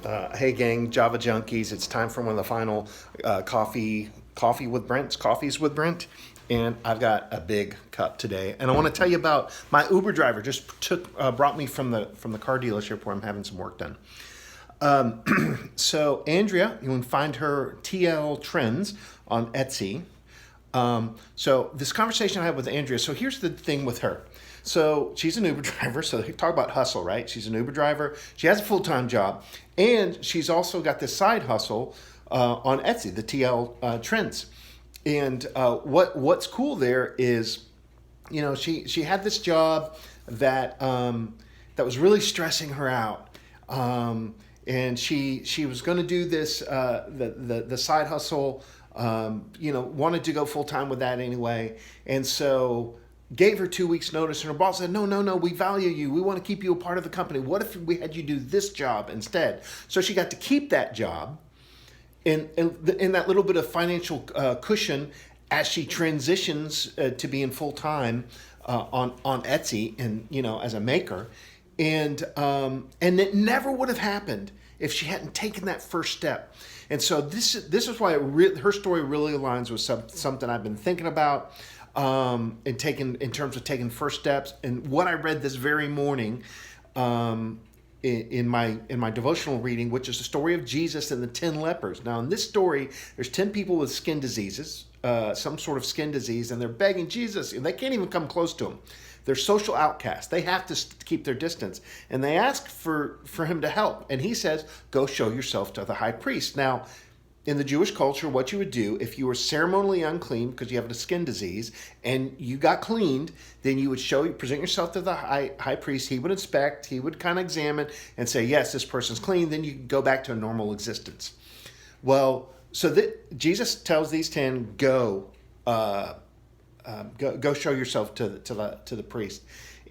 Hey gang, Java junkies! It's time for one of the final coffees with Brent, and I've got a big cup today. And I want to tell you about my Uber driver. Brought me from the car dealership where I'm having some work done. So Andrea, you can find her TL Trends on Etsy. So this conversation I had with Andrea. So here's the thing with her. So she's an Uber driver. So they talk about hustle, right? She's an Uber driver. She has a full-time job, and she's also got this side hustle on Etsy, the TL Trends. And what's cool there is, she had this job that that was really stressing her out. And she was going to do this the side hustle. Wanted to go full time with that anyway, and so gave her 2 weeks notice, and her boss said, no, we value you. We want to keep you a part of the company. What if we had you do this job instead? So she got to keep that job in that little bit of financial cushion as she transitions to being full time on Etsy and as a maker, and it never would have happened if she hadn't taken that first step. And so this is why her story really aligns with something I've been thinking about, in terms of taking first steps. And what I read this very morning in my devotional reading, which is the story of Jesus and the 10 lepers. Now in this story, there's 10 people with skin diseases, some sort of skin disease, and they're begging Jesus, and they can't even come close to him. They're social outcasts. They have to keep their distance. And they ask for him to help. And he says, go show yourself to the high priest. Now, in the Jewish culture, what you would do if you were ceremonially unclean because you have a skin disease and you got cleaned, then you would present yourself to the high priest. He would inspect, he would kind of examine and say, yes, this person's clean. Then you go back to a normal existence. Well, so Jesus tells these 10, go show yourself to the priest.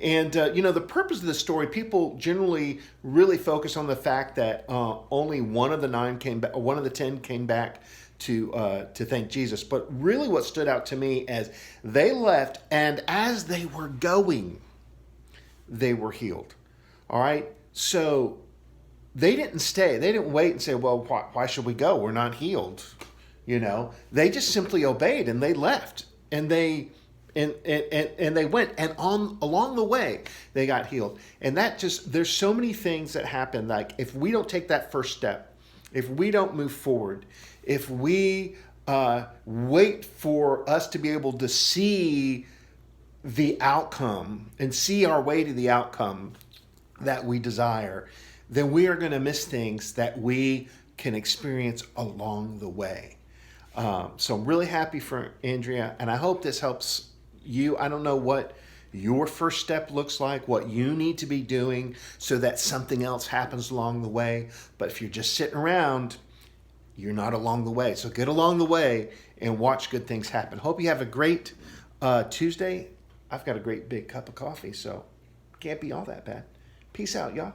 And the purpose of this story, people generally really focus on the fact that only one of the 10 came back to thank Jesus. But really, what stood out to me as they left, and as they were going, they were healed. All right, so they didn't stay. They didn't wait and say, "Well, why should we go? We're not healed." They just simply obeyed and they left. And they went, and along the way they got healed. And there's so many things that happen. Like if we don't take that first step, if we don't move forward, if we wait for us to be able to see the outcome and see our way to the outcome that we desire, then we are going to miss things that we can experience along the way. So I'm really happy for Andrea, and I hope this helps you. I don't know what your first step looks like, what you need to be doing so that something else happens along the way. But if you're just sitting around, you're not along the way. So get along the way and watch good things happen. Hope you have a great Tuesday. I've got a great big cup of coffee, so can't be all that bad. Peace out, y'all.